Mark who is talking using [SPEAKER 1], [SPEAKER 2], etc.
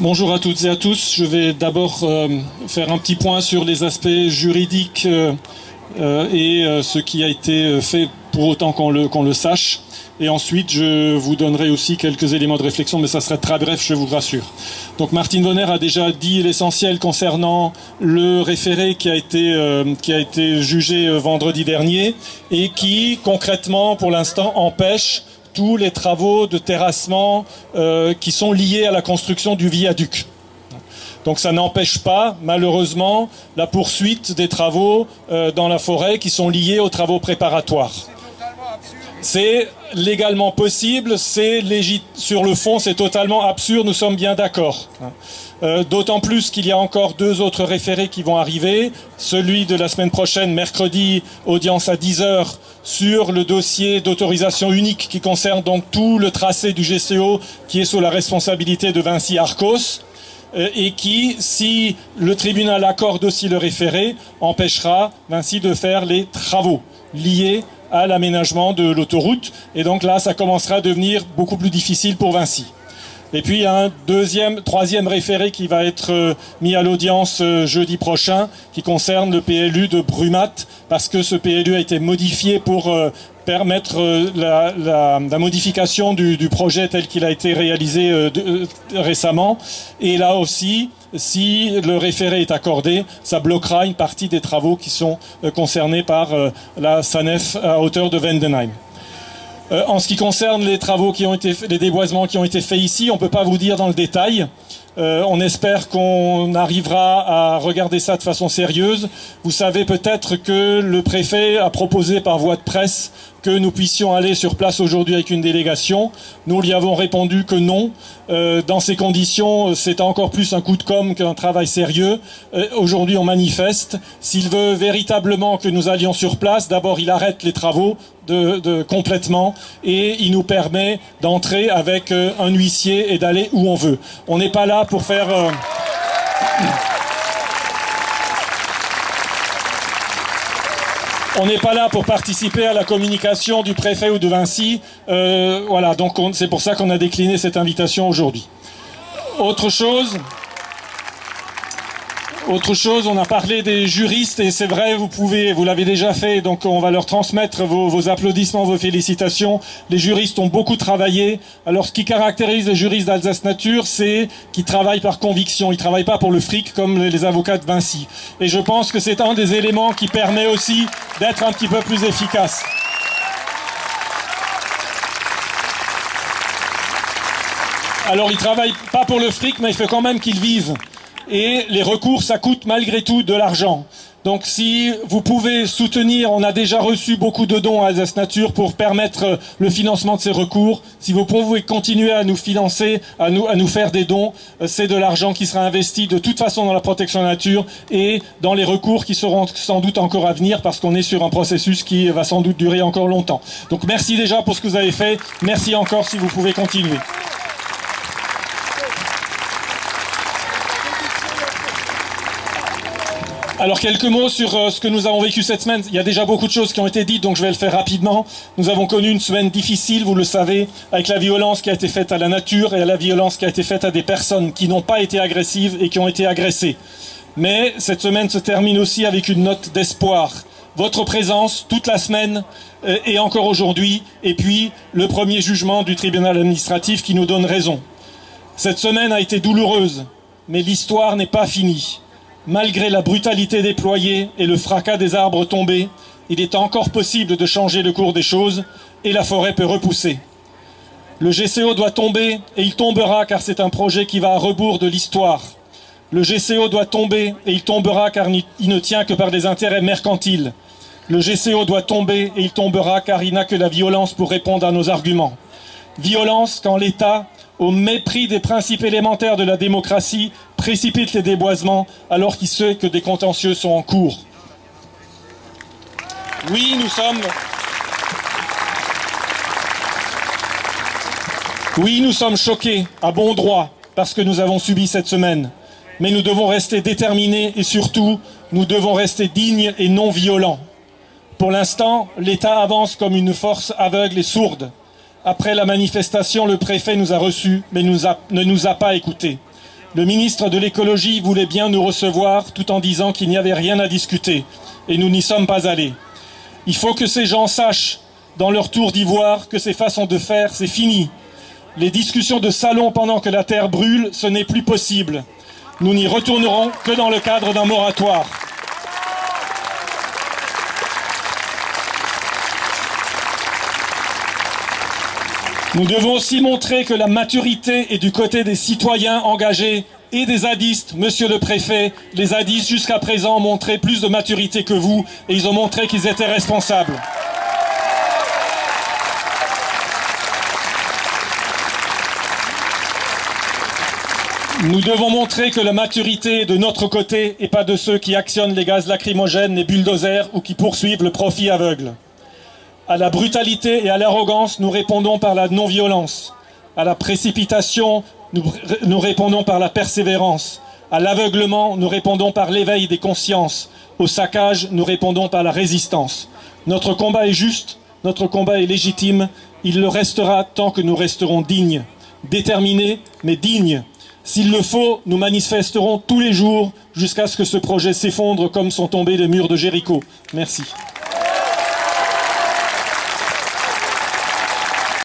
[SPEAKER 1] Bonjour à toutes et à tous. Je vais d'abord faire un petit point sur les aspects juridiques et ce qui a été fait pour autant qu'on le sache. Et ensuite, je vous donnerai aussi quelques éléments de réflexion, mais ça serait très bref, je vous rassure. Donc Martine Vonner a déjà dit l'essentiel concernant le référé qui a été jugé vendredi dernier et qui, concrètement, pour l'instant, empêche tous les travaux de terrassement qui sont liés à la construction du viaduc. Donc ça n'empêche pas, malheureusement, la poursuite des travaux dans la forêt qui sont liés aux travaux préparatoires. C'est légalement possible, sur le fond c'est totalement absurde, nous sommes bien d'accord. D'autant plus qu'il y a encore 2 autres référés qui vont arriver. Celui de la semaine prochaine, mercredi, audience à 10h, sur le dossier d'autorisation unique qui concerne donc tout le tracé du GCO qui est sous la responsabilité de Vinci Arcos et qui, si le tribunal accorde aussi le référé, empêchera Vinci de faire les travaux liés à l'aménagement de l'autoroute. Et donc là, ça commencera à devenir beaucoup plus difficile pour Vinci. Et puis il y a un troisième référé qui va être mis à l'audience jeudi prochain, qui concerne le PLU de Brumat, parce que ce PLU a été modifié pour permettre la modification du projet tel qu'il a été réalisé récemment. Et là aussi, si le référé est accordé, ça bloquera une partie des travaux qui sont concernés par la SANEF à hauteur de Vendenheim. En ce qui concerne les travaux les déboisements qui ont été faits ici, on ne peut pas vous dire dans le détail. On espère qu'on arrivera à regarder ça de façon sérieuse. Vous savez peut-être que le préfet a proposé par voie de presse que nous puissions aller sur place aujourd'hui avec une délégation. Nous lui avons répondu que non. Dans ces conditions, c'est encore plus un coup de com' qu'un travail sérieux. Aujourd'hui, on manifeste. S'il veut véritablement que nous allions sur place, d'abord, il arrête les travaux complètement et il nous permet d'entrer avec un huissier et d'aller où on veut. On n'est pas là pour faire... On n'est pas là pour participer à la communication du préfet ou de Vinci. Voilà, donc c'est pour ça qu'on a décliné cette invitation aujourd'hui. Autre chose, on a parlé des juristes et c'est vrai, vous l'avez déjà fait, donc on va leur transmettre vos applaudissements, vos félicitations. Les juristes ont beaucoup travaillé. Alors ce qui caractérise les juristes d'Alsace Nature, c'est qu'ils travaillent par conviction, ils travaillent pas pour le fric comme les avocats de Vinci. Et je pense que c'est un des éléments qui permet aussi d'être un petit peu plus efficace. Alors ils travaillent pas pour le fric, mais il faut quand même qu'ils vivent. Et les recours, ça coûte malgré tout de l'argent. Donc si vous pouvez soutenir, on a déjà reçu beaucoup de dons à Alsace Nature pour permettre le financement de ces recours. Si vous pouvez continuer à nous financer, à nous faire des dons, c'est de l'argent qui sera investi de toute façon dans la protection de la nature et dans les recours qui seront sans doute encore à venir parce qu'on est sur un processus qui va sans doute durer encore longtemps. Donc merci déjà pour ce que vous avez fait. Merci encore si vous pouvez continuer. Alors quelques mots sur ce que nous avons vécu cette semaine. Il y a déjà beaucoup de choses qui ont été dites, donc je vais le faire rapidement. Nous avons connu une semaine difficile, vous le savez, avec la violence qui a été faite à la nature et la violence qui a été faite à des personnes qui n'ont pas été agressives et qui ont été agressées. Mais cette semaine se termine aussi avec une note d'espoir. Votre présence toute la semaine et encore aujourd'hui, et puis le premier jugement du tribunal administratif qui nous donne raison. Cette semaine a été douloureuse, mais l'histoire n'est pas finie. Malgré la brutalité déployée et le fracas des arbres tombés, il est encore possible de changer le cours des choses et la forêt peut repousser. Le GCO doit tomber et il tombera car c'est un projet qui va à rebours de l'histoire. Le GCO doit tomber et il tombera car il ne tient que par des intérêts mercantiles. Le GCO doit tomber et il tombera car il n'a que la violence pour répondre à nos arguments. Violence quand l'État, au mépris des principes élémentaires de la démocratie, précipite les déboisements alors qu'il sait que des contentieux sont en cours. Oui, nous sommes choqués, à bon droit, parce que nous avons subi cette semaine. Mais nous devons rester déterminés et surtout, nous devons rester dignes et non violents. Pour l'instant, l'État avance comme une force aveugle et sourde. Après la manifestation, le préfet nous a reçus, mais ne nous a pas écoutés. Le ministre de l'écologie voulait bien nous recevoir tout en disant qu'il n'y avait rien à discuter. Et nous n'y sommes pas allés. Il faut que ces gens sachent, dans leur tour d'ivoire, que ces façons de faire, c'est fini. Les discussions de salon pendant que la terre brûle, ce n'est plus possible. Nous n'y retournerons que dans le cadre d'un moratoire. Nous devons aussi montrer que la maturité est du côté des citoyens engagés et des zadistes. Monsieur le préfet, les zadistes jusqu'à présent ont montré plus de maturité que vous et ils ont montré qu'ils étaient responsables. Nous devons montrer que la maturité est de notre côté et pas de ceux qui actionnent les gaz lacrymogènes, les bulldozers ou qui poursuivent le profit aveugle. À la brutalité et à l'arrogance, nous répondons par la non-violence. À la précipitation, nous répondons par la persévérance. À l'aveuglement, nous répondons par l'éveil des consciences. Au saccage, nous répondons par la résistance. Notre combat est juste, notre combat est légitime. Il le restera tant que nous resterons dignes. Déterminés, mais dignes. S'il le faut, nous manifesterons tous les jours jusqu'à ce que ce projet s'effondre comme sont tombés les murs de Jéricho. Merci.